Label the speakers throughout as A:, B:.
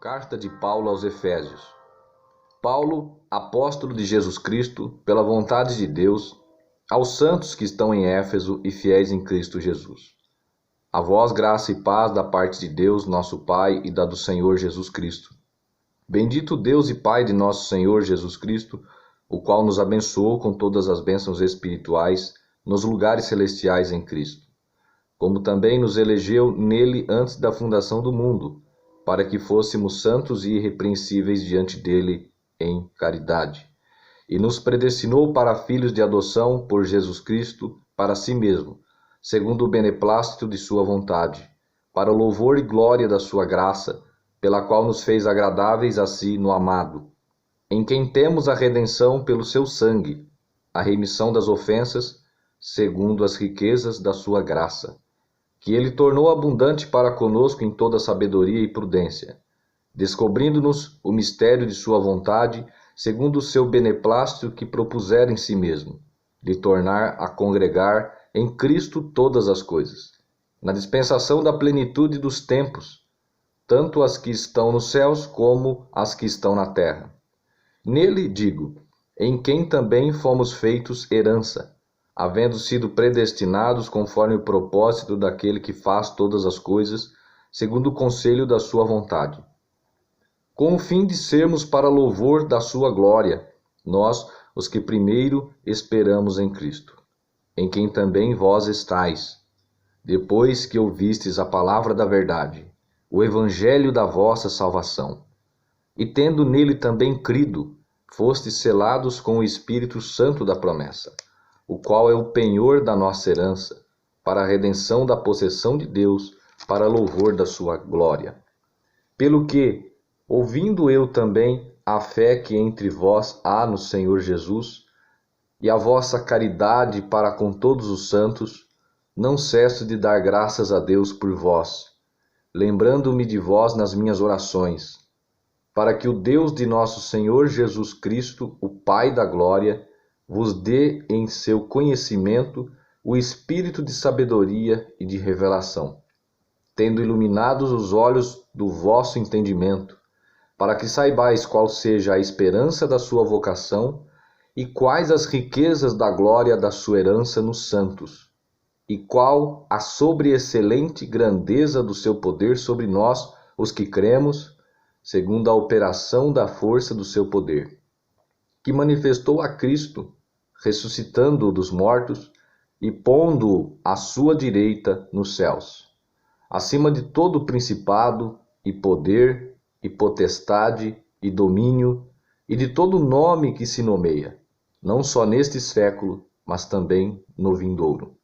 A: Carta de Paulo aos Efésios. Paulo, apóstolo de Jesus Cristo, pela vontade de Deus, aos santos que estão em Éfeso e fiéis em Cristo Jesus. A vós graça e paz da parte de Deus, nosso Pai, e da do Senhor Jesus Cristo. Bendito Deus e Pai de nosso Senhor Jesus Cristo, o qual nos abençoou com todas as bênçãos espirituais nos lugares celestiais em Cristo, como também nos elegeu nele antes da fundação do mundo, para que fôssemos santos e irrepreensíveis diante dele em caridade. E nos predestinou para filhos de adoção por Jesus Cristo para si mesmo, segundo o beneplácito de sua vontade, para o louvor e glória da sua graça, pela qual nos fez agradáveis a si no amado, em quem temos a redenção pelo seu sangue, a remissão das ofensas, segundo as riquezas da sua graça, que ele tornou abundante para conosco em toda sabedoria e prudência, descobrindo-nos o mistério de sua vontade, segundo o seu beneplácito que propusera em si mesmo, de tornar a congregar em Cristo todas as coisas, na dispensação da plenitude dos tempos, tanto as que estão nos céus como as que estão na terra. Nele, digo, em quem também fomos feitos herança, havendo sido predestinados conforme o propósito daquele que faz todas as coisas, segundo o conselho da sua vontade, com o fim de sermos para louvor da sua glória, nós, os que primeiro esperamos em Cristo, em quem também vós estáis, depois que ouvistes a palavra da verdade, o evangelho da vossa salvação, e tendo nele também crido, fostes selados com o Espírito Santo da promessa, o qual é o penhor da nossa herança, para a redenção da possessão de Deus, para louvor da sua glória. Pelo que, ouvindo eu também a fé que entre vós há no Senhor Jesus, e a vossa caridade para com todos os santos, não cesso de dar graças a Deus por vós, lembrando-me de vós nas minhas orações, para que o Deus de nosso Senhor Jesus Cristo, o Pai da glória, vos dê em seu conhecimento o espírito de sabedoria e de revelação, tendo iluminados os olhos do vosso entendimento, para que saibais qual seja a esperança da sua vocação e quais as riquezas da glória da sua herança nos santos, e qual a sobreexcelente grandeza do seu poder sobre nós, os que cremos, segundo a operação da força do seu poder, que manifestou a Cristo, ressuscitando-o dos mortos e pondo-o à sua direita nos céus, acima de todo principado e poder e potestade e domínio e de todo nome que se nomeia, não só neste século, mas também no vindouro.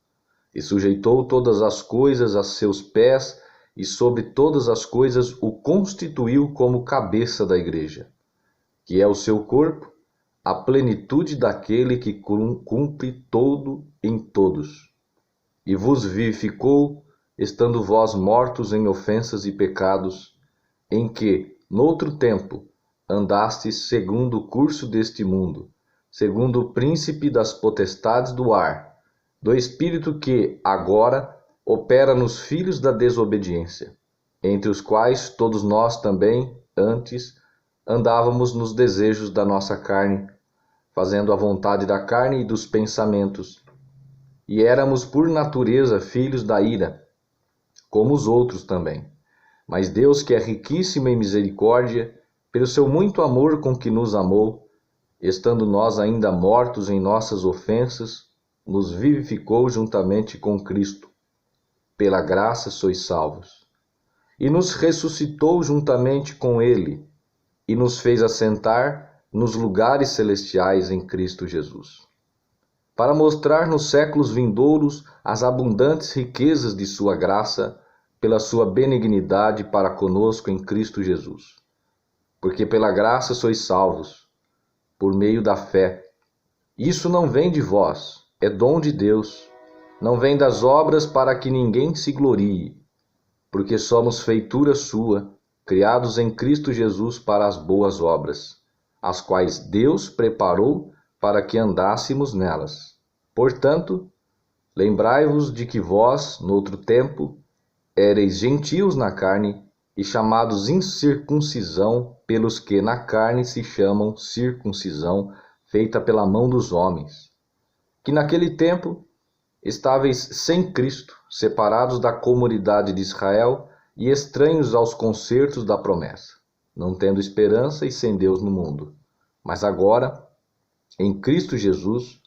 A: E sujeitou todas as coisas a seus pés, e sobre todas as coisas o constituiu como cabeça da igreja, que é o seu corpo, a plenitude daquele que cumpre todo em todos. E vos vivificou, estando vós mortos em ofensas e pecados, em que, noutro tempo, andastes segundo o curso deste mundo, segundo o príncipe das potestades do ar, do espírito que, agora, opera nos filhos da desobediência, entre os quais todos nós também, antes, andávamos nos desejos da nossa carne, fazendo a vontade da carne e dos pensamentos, e éramos por natureza filhos da ira, como os outros também. Mas Deus, que é riquíssimo em misericórdia, pelo seu muito amor com que nos amou, estando nós ainda mortos em nossas ofensas, nos vivificou juntamente com Cristo. Pela graça sois salvos. E nos ressuscitou juntamente com ele, e nos fez assentar nos lugares celestiais em Cristo Jesus, para mostrar nos séculos vindouros as abundantes riquezas de sua graça, pela sua benignidade para conosco em Cristo Jesus. Porque pela graça sois salvos, por meio da fé. Isso não vem de vós, é dom de Deus, não vem das obras para que ninguém se glorie, porque somos feitura sua, criados em Cristo Jesus para as boas obras, as quais Deus preparou para que andássemos nelas. Portanto, lembrai-vos de que vós, noutro tempo, éreis gentios na carne, e chamados incircuncisão, pelos que na carne se chamam circuncisão, feita pela mão dos homens, que naquele tempo estáveis sem Cristo, separados da comunidade de Israel e estranhos aos concertos da promessa, não tendo esperança e sem Deus no mundo. Mas agora, em Cristo Jesus,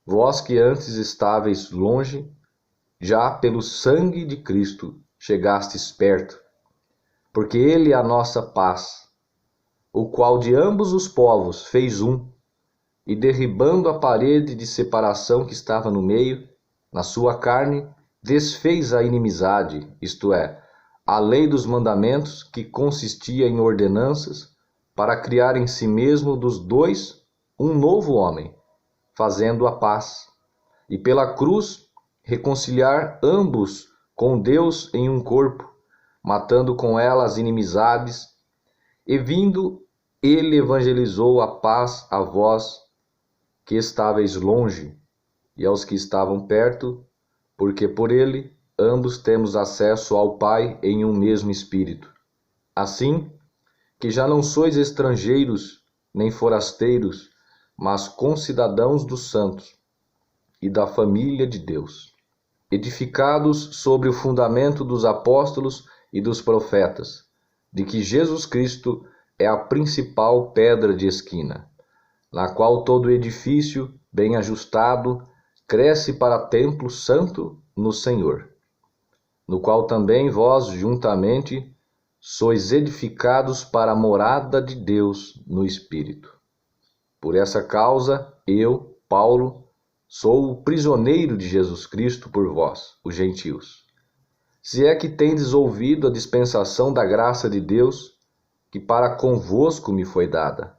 A: vós que antes estáveis longe, já pelo sangue de Cristo chegastes perto, porque Ele é a nossa paz, o qual de ambos os povos fez um, e derribando a parede de separação que estava no meio, na sua carne, desfez a inimizade, isto é, a lei dos mandamentos, que consistia em ordenanças, para criar em si mesmo dos dois um novo homem, fazendo a paz, e pela cruz reconciliar ambos com Deus em um corpo, matando com ela as inimizades, e vindo, ele evangelizou a paz a vós que estáveis longe, e aos que estavam perto, porque por ele ambos temos acesso ao Pai em um mesmo Espírito. Assim, que já não sois estrangeiros nem forasteiros, mas concidadãos dos santos e da família de Deus, edificados sobre o fundamento dos apóstolos e dos profetas, de que Jesus Cristo é a principal pedra de esquina, na qual todo edifício, bem ajustado, cresce para templo santo no Senhor, no qual também vós juntamente sois edificados para a morada de Deus no Espírito. Por essa causa, eu, Paulo, sou o prisioneiro de Jesus Cristo por vós, os gentios. Se é que tendes ouvido a dispensação da graça de Deus, que para convosco me foi dada,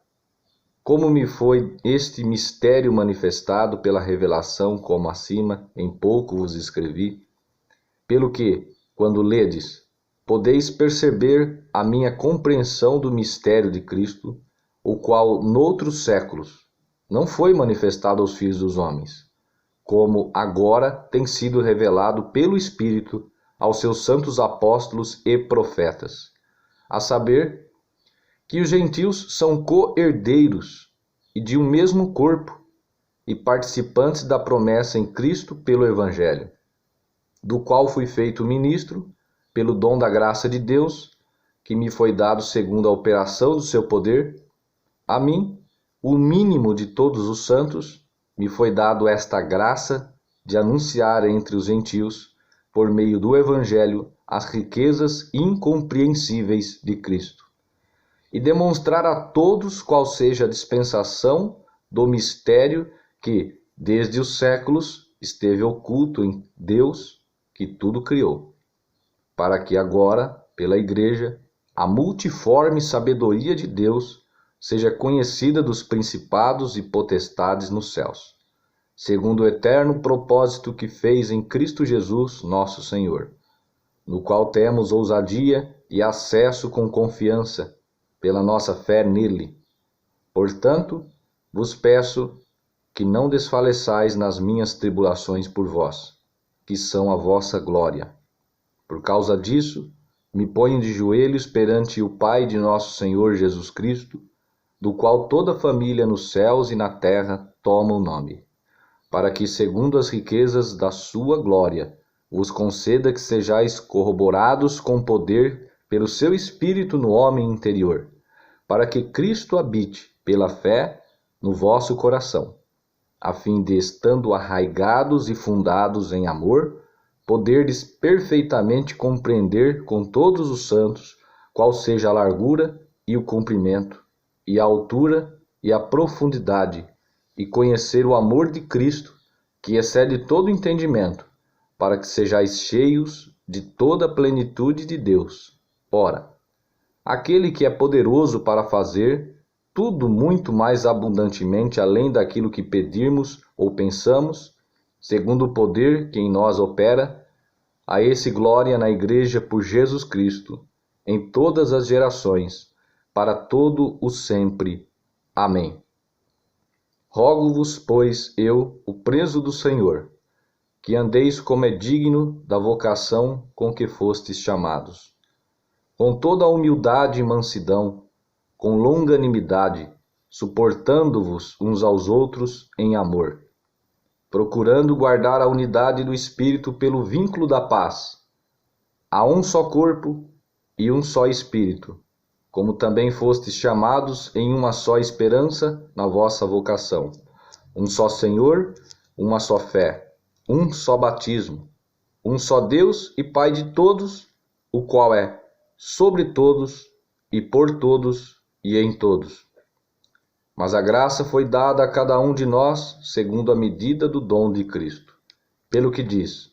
A: como me foi este mistério manifestado pela revelação, como acima, em pouco vos escrevi, pelo que, quando ledes, podeis perceber a minha compreensão do mistério de Cristo, o qual, noutros séculos, não foi manifestado aos filhos dos homens, como agora tem sido revelado pelo Espírito aos seus santos apóstolos e profetas, a saber, que os gentios são co-herdeiros e de um mesmo corpo e participantes da promessa em Cristo pelo Evangelho, do qual fui feito ministro pelo dom da graça de Deus, que me foi dado segundo a operação do seu poder. A mim, o mínimo de todos os santos, me foi dado esta graça de anunciar entre os gentios, por meio do Evangelho, as riquezas incompreensíveis de Cristo, e demonstrar a todos qual seja a dispensação do mistério que, desde os séculos, esteve oculto em Deus, que tudo criou, para que agora, pela Igreja, a multiforme sabedoria de Deus seja conhecida dos principados e potestades nos céus, segundo o eterno propósito que fez em Cristo Jesus, nosso Senhor, no qual temos ousadia e acesso com confiança, pela nossa fé nele. Portanto, vos peço que não desfaleçais nas minhas tribulações por vós, que são a vossa glória. Por causa disso, me ponho de joelhos perante o Pai de nosso Senhor Jesus Cristo, do qual toda a família nos céus e na terra toma o nome, para que, segundo as riquezas da sua glória, vos conceda que sejais corroborados com poder pelo seu Espírito no homem interior, para que Cristo habite, pela fé, no vosso coração, a fim de, estando arraigados e fundados em amor, poderdes perfeitamente compreender com todos os santos qual seja a largura e o comprimento, e a altura e a profundidade, e conhecer o amor de Cristo, que excede todo entendimento, para que sejais cheios de toda a plenitude de Deus. Ora, aquele que é poderoso para fazer tudo muito mais abundantemente além daquilo que pedirmos ou pensamos, segundo o poder que em nós opera, a esse glória na Igreja por Jesus Cristo, em todas as gerações, para todo o sempre. Amém. Rogo-vos, pois, eu, o preso do Senhor, que andeis como é digno da vocação com que fostes chamados, com toda a humildade e mansidão, com longanimidade, suportando-vos uns aos outros em amor, procurando guardar a unidade do Espírito pelo vínculo da paz. Há um só corpo e um só Espírito, como também fostes chamados em uma só esperança na vossa vocação. Um só Senhor, uma só fé, um só batismo, um só Deus e Pai de todos, o qual é sobre todos e por todos e em todos. Mas a graça foi dada a cada um de nós segundo a medida do dom de Cristo. Pelo que diz,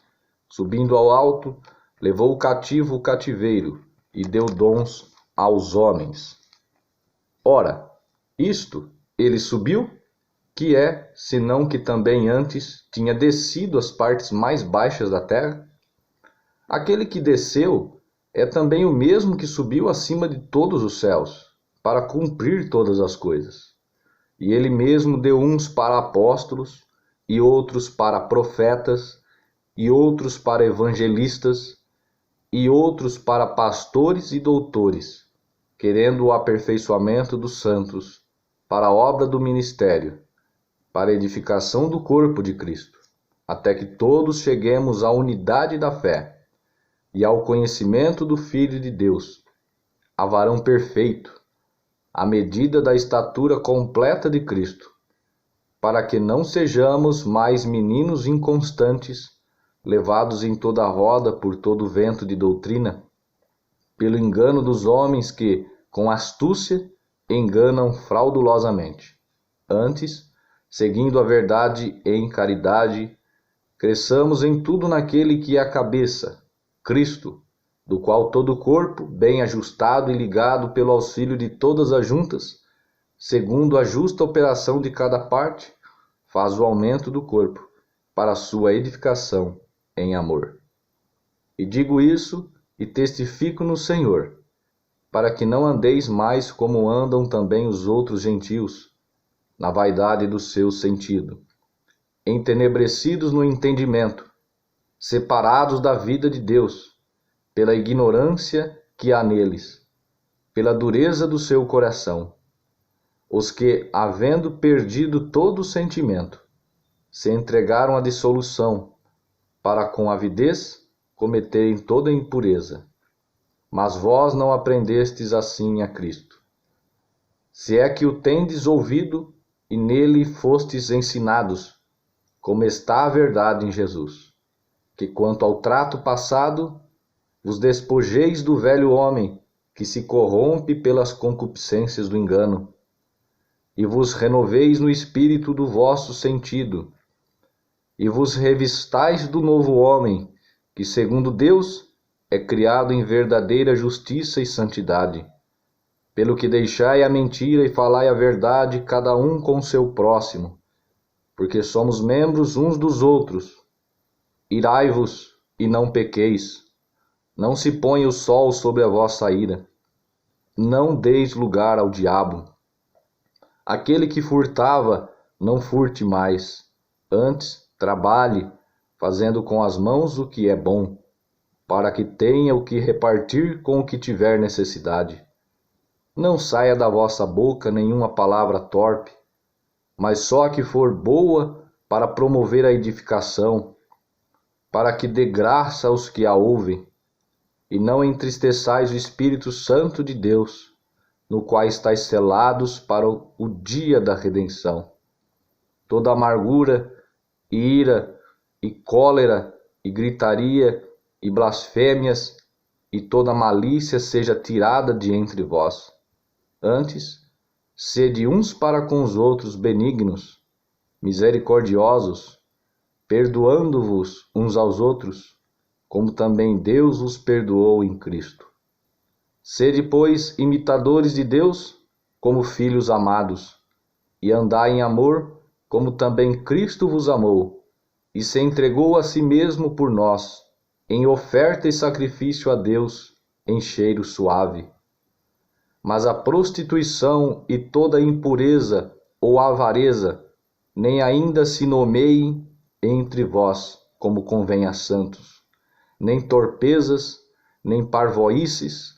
A: subindo ao alto, levou o cativo o cativeiro e deu dons aos homens. Ora, isto ele subiu, que é, senão que também antes tinha descido às partes mais baixas da terra? Aquele que desceu é também o mesmo que subiu acima de todos os céus, para cumprir todas as coisas. E ele mesmo deu uns para apóstolos, e outros para profetas, e outros para evangelistas, e outros para pastores e doutores, querendo o aperfeiçoamento dos santos, para a obra do ministério, para a edificação do corpo de Cristo, até que todos cheguemos à unidade da fé e ao conhecimento do Filho de Deus, a varão perfeito, à medida da estatura completa de Cristo, para que não sejamos mais meninos inconstantes, levados em toda roda por todo vento de doutrina, pelo engano dos homens que, com astúcia, enganam fraudulosamente. Antes, seguindo a verdade em caridade, cresçamos em tudo naquele que é a cabeça, Cristo, do qual todo o corpo, bem ajustado e ligado pelo auxílio de todas as juntas, segundo a justa operação de cada parte, faz o aumento do corpo, para a sua edificação em amor. E digo isso e testifico no Senhor, para que não andeis mais como andam também os outros gentios, na vaidade do seu sentido, entenebrecidos no entendimento, separados da vida de Deus, pela ignorância que há neles, pela dureza do seu coração, os que, havendo perdido todo o sentimento, se entregaram à dissolução, para com avidez cometerem toda impureza. Mas vós não aprendestes assim a Cristo. Se é que o tendes ouvido e nele fostes ensinados, como está a verdade em Jesus, que quanto ao trato passado, vos despojeis do velho homem, que se corrompe pelas concupiscências do engano, e vos renoveis no espírito do vosso sentido, e vos revistais do novo homem, que segundo Deus é criado em verdadeira justiça e santidade. Pelo que deixai a mentira e falai a verdade, cada um com seu próximo, porque somos membros uns dos outros. Irai-vos e não pequeis. Não se ponha o sol sobre a vossa ira. Não deis lugar ao diabo. Aquele que furtava, não furte mais. Antes, trabalhe, fazendo com as mãos o que é bom, para que tenha o que repartir com o que tiver necessidade. Não saia da vossa boca nenhuma palavra torpe, mas só a que for boa para promover a edificação, para que dê graça aos que a ouvem. E não entristeçais o Espírito Santo de Deus, no qual estáis selados para o dia da redenção. Toda amargura, e ira, e cólera, e gritaria, e blasfêmias, e toda malícia seja tirada de entre vós. Antes, sede uns para com os outros benignos, misericordiosos, perdoando-vos uns aos outros, como também Deus os perdoou em Cristo. Sede, pois, imitadores de Deus, como filhos amados, e andai em amor, como também Cristo vos amou, e se entregou a si mesmo por nós, em oferta e sacrifício a Deus, em cheiro suave. Mas a prostituição e toda impureza ou avareza, nem ainda se nomeiem entre vós, como convém a santos, nem torpezas, nem parvoíces,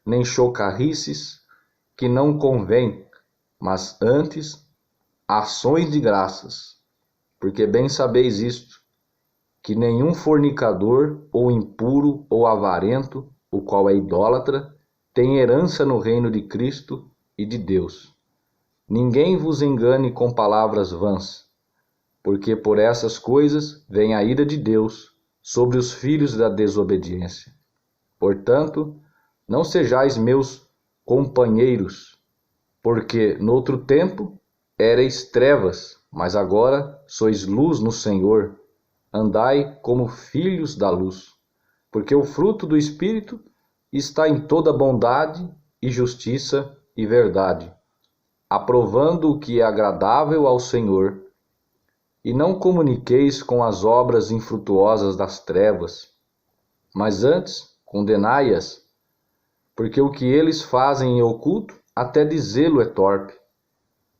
A: nem chocarrices, que não convém, mas antes ações de graças. Porque bem sabeis isto, que nenhum fornicador, ou impuro, ou avarento, o qual é idólatra, tem herança no reino de Cristo e de Deus. Ninguém vos engane com palavras vãs, porque por essas coisas vem a ira de Deus sobre os filhos da desobediência. Portanto, não sejais meus companheiros, porque noutro tempo éreis trevas, mas agora sois luz no Senhor. Andai como filhos da luz, porque o fruto do Espírito está em toda bondade e justiça e verdade, aprovando o que é agradável ao Senhor. E não comuniqueis com as obras infrutuosas das trevas, mas antes condenai-as, porque o que eles fazem em oculto, até dizê-lo é torpe.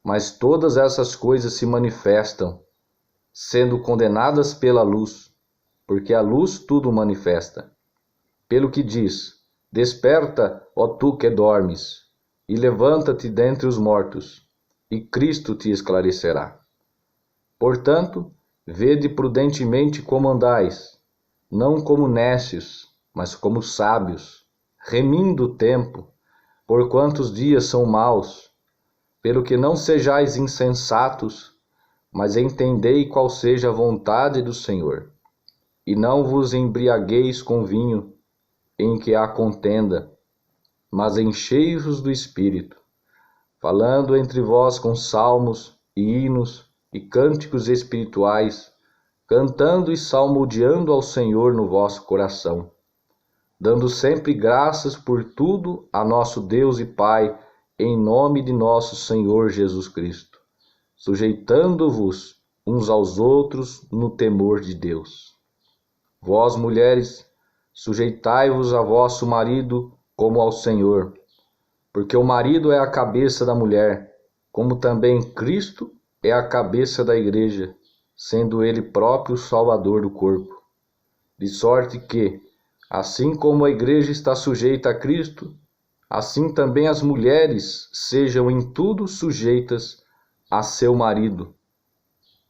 A: Mas todas essas coisas se manifestam, sendo condenadas pela luz, porque a luz tudo manifesta. Pelo que diz: Desperta, ó tu que dormes, e levanta-te dentre os mortos, e Cristo te esclarecerá. Portanto, vede prudentemente como andais, não como necios, mas como sábios, remindo o tempo, porquanto os dias são maus. Pelo que não sejais insensatos, mas entendei qual seja a vontade do Senhor. E não vos embriagueis com vinho, em que há contenda, mas enchei-vos do Espírito, falando entre vós com salmos e hinos e cânticos espirituais, cantando e salmodiando ao Senhor no vosso coração, dando sempre graças por tudo a nosso Deus e Pai, em nome de nosso Senhor Jesus Cristo, sujeitando-vos uns aos outros no temor de Deus. Vós, mulheres, sujeitai-vos a vosso marido como ao Senhor, porque o marido é a cabeça da mulher, como também Cristo é a cabeça da igreja, sendo ele próprio o Salvador do corpo. De sorte que, assim como a igreja está sujeita a Cristo, assim também as mulheres sejam em tudo sujeitas a seu marido.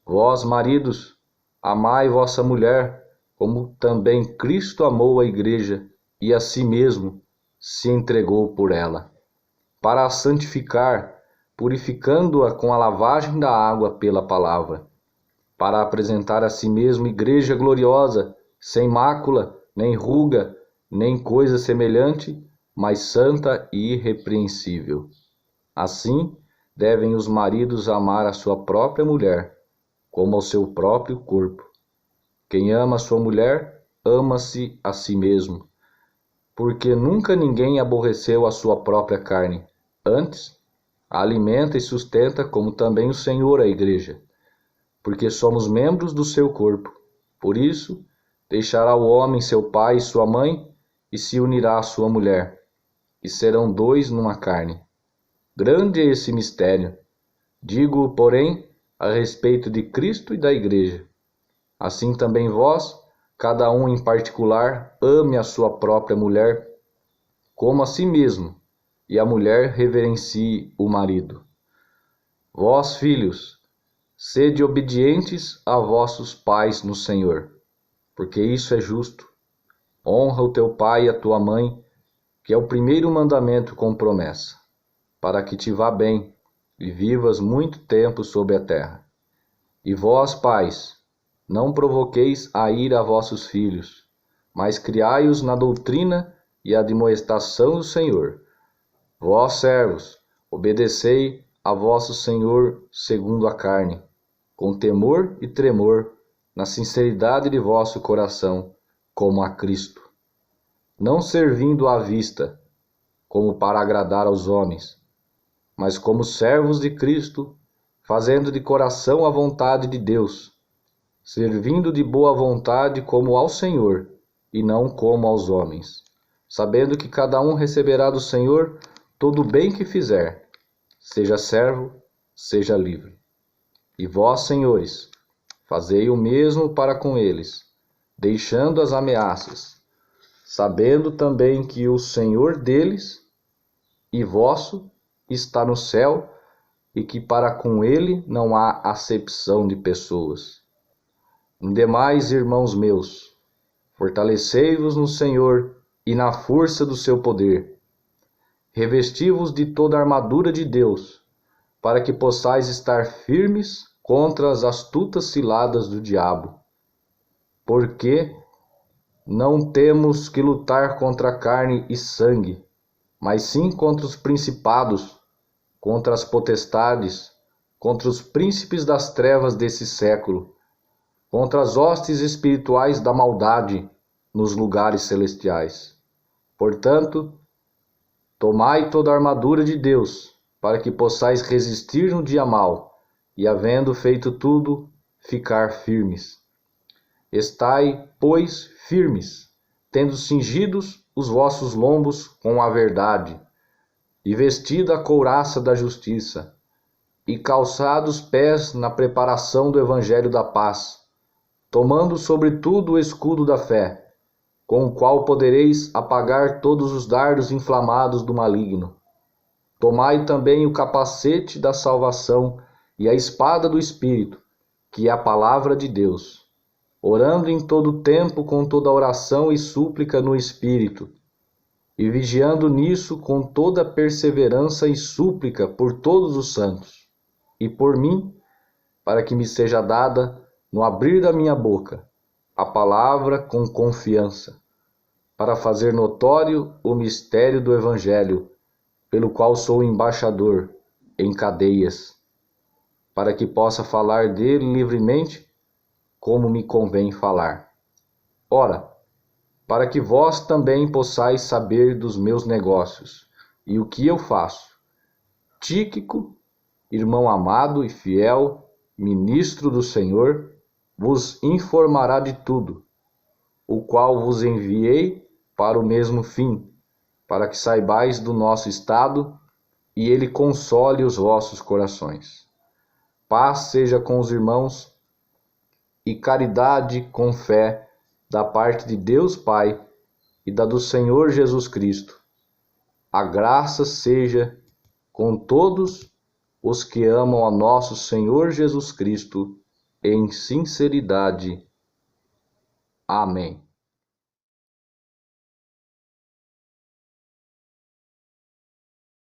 A: Vós, maridos, amai vossa mulher, como também Cristo amou a igreja e a si mesmo se entregou por ela, para a santificar, purificando-a com a lavagem da água pela palavra, para apresentar a si mesmo igreja gloriosa, sem mácula, nem ruga, nem coisa semelhante, mas santa e irrepreensível. Assim, devem os maridos amar a sua própria mulher, como ao seu próprio corpo. Quem ama a sua mulher, ama-se a si mesmo, porque nunca ninguém aborreceu a sua própria carne. Antes, a alimenta e sustenta, como também o Senhor a igreja, porque somos membros do seu corpo. Por isso, deixará o homem seu pai e sua mãe, e se unirá à sua mulher, e serão dois numa carne. Grande é esse mistério. Digo, porém, a respeito de Cristo e da igreja. Assim também vós, cada um em particular, ame a sua própria mulher, como a si mesmo, e a mulher reverencie o marido. Vós, filhos, sede obedientes a vossos pais no Senhor, porque isso é justo. Honra o teu pai e a tua mãe, que é o primeiro mandamento com promessa, para que te vá bem e vivas muito tempo sobre a terra. E vós, pais, não provoqueis a ira a vossos filhos, mas criai-os na doutrina e admoestação do Senhor. Vós, servos, obedecei a vosso Senhor segundo a carne, com temor e tremor, na sinceridade de vosso coração, como a Cristo, não servindo à vista, como para agradar aos homens, mas como servos de Cristo, fazendo de coração a vontade de Deus, servindo de boa vontade como ao Senhor, e não como aos homens, sabendo que cada um receberá do Senhor todo o bem que fizer, seja servo, seja livre. E vós, senhores, fazei o mesmo para com eles, deixando as ameaças, sabendo também que o Senhor deles e vosso está no céu, e que para com ele não há acepção de pessoas. No demais, irmãos meus, fortalecei-vos no Senhor e na força do seu poder. Revesti-vos de toda a armadura de Deus, para que possais estar firmes contra as astutas ciladas do diabo. Porque não temos que lutar contra carne e sangue, mas sim contra os principados, contra as potestades, contra os príncipes das trevas desse século, contra as hostes espirituais da maldade nos lugares celestiais. Portanto, tomai toda a armadura de Deus, para que possais resistir no dia mau, e havendo feito tudo, ficar firmes. Estai, pois, firmes, tendo cingidos os vossos lombos com a verdade, e vestida a couraça da justiça, e calçados os pés na preparação do evangelho da paz, tomando sobretudo o escudo da fé, com o qual podereis apagar todos os dardos inflamados do maligno. Tomai também o capacete da salvação e a espada do Espírito, que é a palavra de Deus, orando em todo tempo com toda oração e súplica no Espírito, e vigiando nisso com toda perseverança e súplica por todos os santos, e por mim, para que me seja dada, no abrir da minha boca, a palavra com confiança, para fazer notório o mistério do Evangelho, pelo qual sou embaixador em cadeias, para que possa falar dele livremente, como me convém falar. Ora, para que vós também possais saber dos meus negócios e o que eu faço, Tíquico, irmão amado e fiel, ministro do Senhor, vos informará de tudo, o qual vos enviei para o mesmo fim, para que saibais do nosso estado e ele console os vossos corações. Paz seja com os irmãos e caridade com fé da parte de Deus Pai e da do Senhor Jesus Cristo. A graça seja com todos os que amam a nosso Senhor Jesus Cristo em sinceridade. Amém.